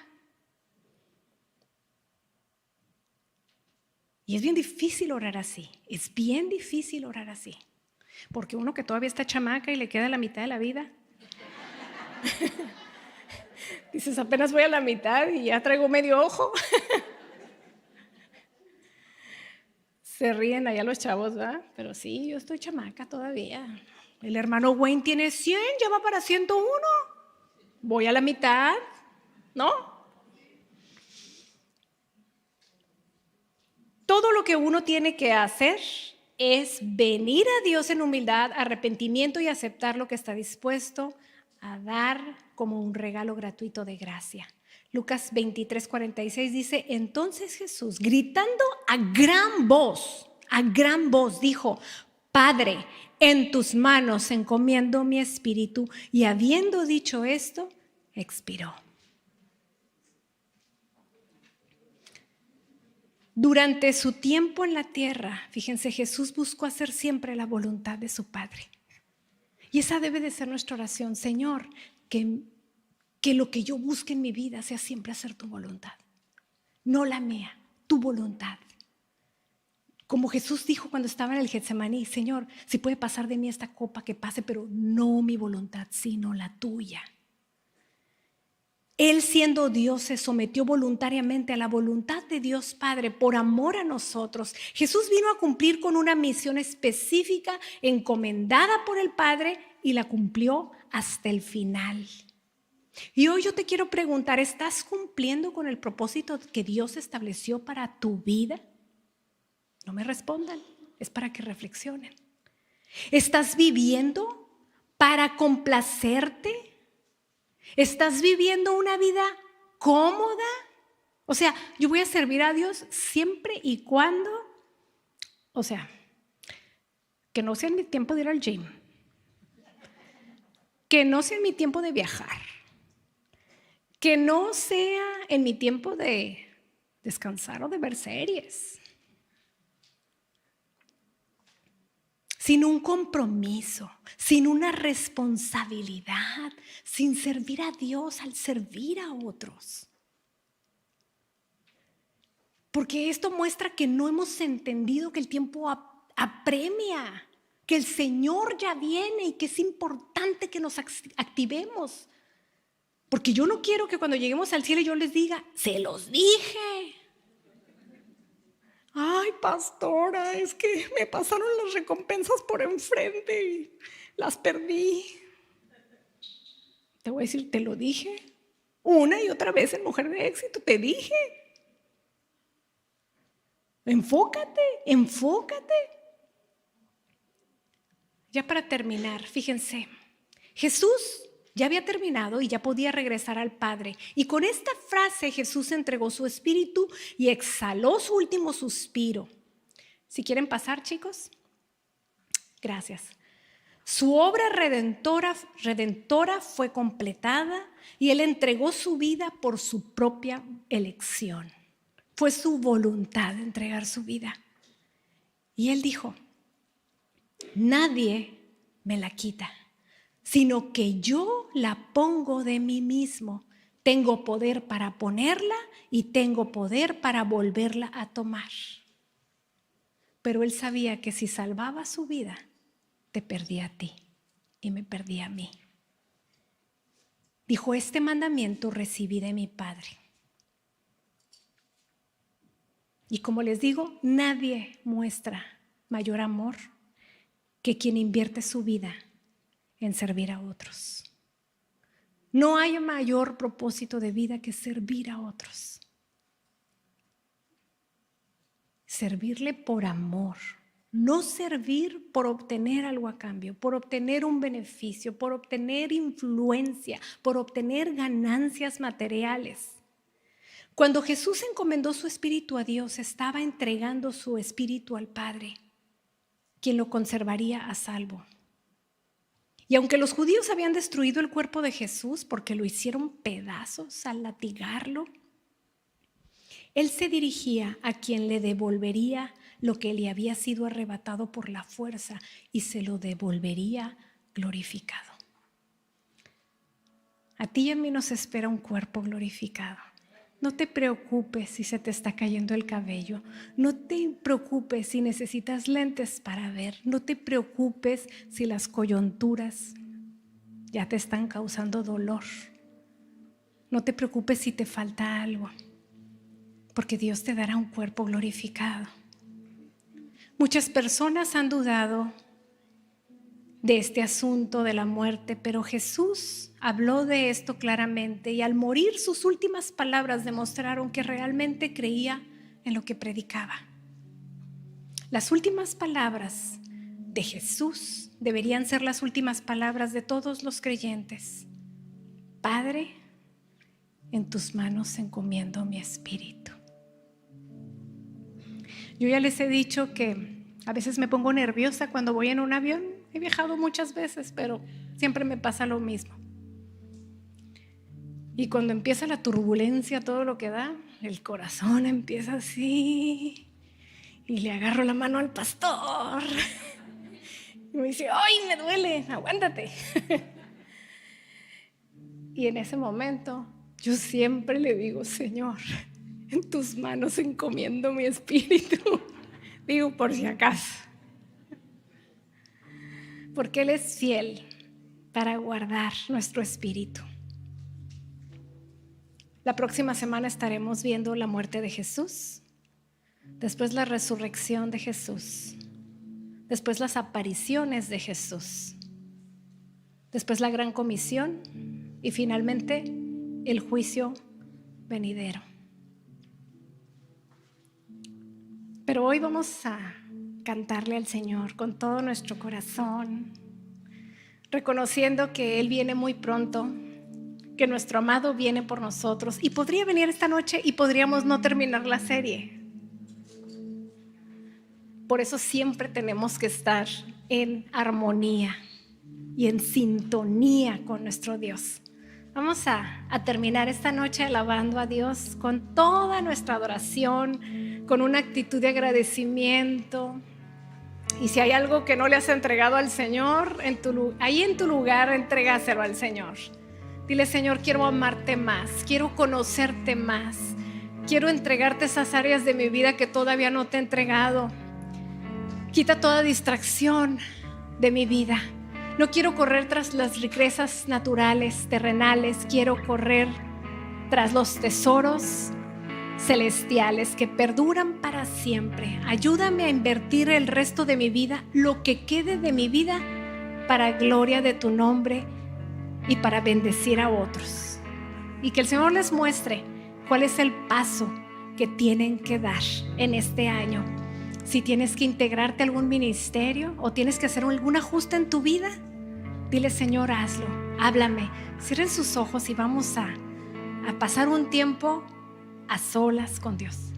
Y es bien difícil orar así, es bien difícil orar así. Porque uno que todavía está chamaca y le queda la mitad de la vida, dices, apenas voy a la mitad y ya traigo medio ojo. Se ríen allá los chavos, ¿verdad? Pero sí, yo estoy chamaca todavía. El hermano Wayne tiene 100, ya va para 101. Voy a la mitad, ¿no? Todo lo que uno tiene que hacer es venir a Dios en humildad, arrepentimiento y aceptar lo que está dispuesto a dar como un regalo gratuito de gracia. Lucas 23:46 dice: entonces Jesús, gritando a gran voz, dijo: Padre, en tus manos encomiendo mi espíritu. Y habiendo dicho esto, expiró. Durante su tiempo en la tierra, fíjense, Jesús buscó hacer siempre la voluntad de su Padre. Y esa debe de ser nuestra oración: Señor, que lo que yo busque en mi vida sea siempre hacer tu voluntad, no la mía, tu voluntad. Como Jesús dijo cuando estaba en el Getsemaní: Señor, si puede pasar de mí esta copa, que pase, pero no mi voluntad, sino la tuya. Él, siendo Dios, se sometió voluntariamente a la voluntad de Dios Padre por amor a nosotros. Jesús vino a cumplir con una misión específica encomendada por el Padre y la cumplió hasta el final. Y hoy yo te quiero preguntar: ¿estás cumpliendo con el propósito que Dios estableció para tu vida? No me respondan, es para que reflexionen. ¿Estás viviendo para complacerte? ¿Estás viviendo una vida cómoda? O sea, yo voy a servir a Dios siempre y cuando, que no sea en mi tiempo de ir al gym, que no sea en mi tiempo de viajar, que no sea en mi tiempo de descansar o de ver series. Sin un compromiso, sin una responsabilidad, sin servir a Dios al servir a otros. Porque esto muestra que no hemos entendido que el tiempo apremia, que el Señor ya viene y que es importante que nos activemos. Porque yo no quiero que cuando lleguemos al cielo yo les diga: se los dije. Ay, pastora, es que me pasaron las recompensas por enfrente y las perdí. Te voy a decir: te lo dije una y otra vez en Mujer de Éxito, te dije. Enfócate. Ya para terminar, fíjense, Jesús ya había terminado y ya podía regresar al Padre. Y con esta frase Jesús entregó su espíritu y exhaló su último suspiro. Si quieren pasar, chicos. Gracias. Su obra redentora fue completada y Él entregó su vida por su propia elección. Fue su voluntad entregar su vida. Y Él dijo: nadie me la quita, sino que yo la pongo de mí mismo. Tengo poder para ponerla y tengo poder para volverla a tomar. pero él sabía que si salvaba su vida, te perdía a ti y me perdía a mí. Dijo, este mandamiento recibí de mi Padre. Y como les digo, nadie muestra mayor amor que quien invierte su vida en servir a otros. No hay mayor propósito de vida que servir a otros. Servirle por amor, no servir por obtener algo a cambio, por obtener un beneficio, por obtener influencia, por obtener ganancias materiales. Cuando Jesús encomendó su espíritu a Dios, estaba entregando su espíritu al Padre, quien lo conservaría a salvo. Y aunque los judíos habían destruido el cuerpo de Jesús porque lo hicieron pedazos al latigarlo, él se dirigía a quien le devolvería lo que le había sido arrebatado por la fuerza y se lo devolvería glorificado. A ti y a mí nos espera un cuerpo glorificado. No te preocupes si se te está cayendo el cabello. No te preocupes si necesitas lentes para ver. No te preocupes si las coyunturas ya te están causando dolor. No te preocupes si te falta algo, porque Dios te dará un cuerpo glorificado. Muchas personas han dudado de este asunto de la muerte, pero Jesús habló de esto claramente y al morir sus últimas palabras demostraron que realmente creía en lo que predicaba. Las últimas palabras de Jesús deberían ser las últimas palabras de todos los creyentes. Padre, en tus manos encomiendo mi espíritu. Yo ya les he dicho que a veces me pongo nerviosa cuando voy en un avión. He viajado muchas veces, pero siempre me pasa lo mismo. Y cuando empieza la turbulencia, todo lo que da, el corazón empieza así. Y le agarro la mano al pastor. Y me dice, ¡ay, me duele! Aguántate. Y en ese momento, yo siempre le digo, Señor, en tus manos encomiendo mi espíritu. Digo, por si acaso. Porque Él es fiel para guardar nuestro espíritu. La próxima semana estaremos viendo la muerte de Jesús, después la resurrección de Jesús, después las apariciones de Jesús, después la gran comisión y finalmente el juicio venidero. Pero hoy vamos a cantarle al Señor con todo nuestro corazón, reconociendo que Él viene muy pronto, que nuestro amado viene por nosotros y podría venir esta noche y podríamos no terminar la serie. Por eso siempre tenemos que estar en armonía y en sintonía con nuestro Dios. Vamos a terminar esta noche alabando a Dios con toda nuestra adoración, con una actitud de agradecimiento. Y si hay algo que no le has entregado al Señor, ahí en tu lugar, entrégaselo al Señor. Dile, Señor, quiero amarte más, quiero conocerte más, quiero entregarte esas áreas de mi vida que todavía no te he entregado. Quita toda distracción de mi vida. No quiero correr tras las riquezas naturales, terrenales, quiero correr tras los tesoros celestiales que perduran para siempre. Ayúdame a invertir el resto de mi vida, lo que quede de mi vida, para gloria de tu nombre y para bendecir a otros. Y que el Señor les muestre cuál es el paso que tienen que dar en este año. Si tienes que integrarte a algún ministerio o tienes que hacer algún ajuste en tu vida, dile, Señor, hazlo, háblame. Cierren sus ojos y vamos a pasar un tiempo a solas con Dios.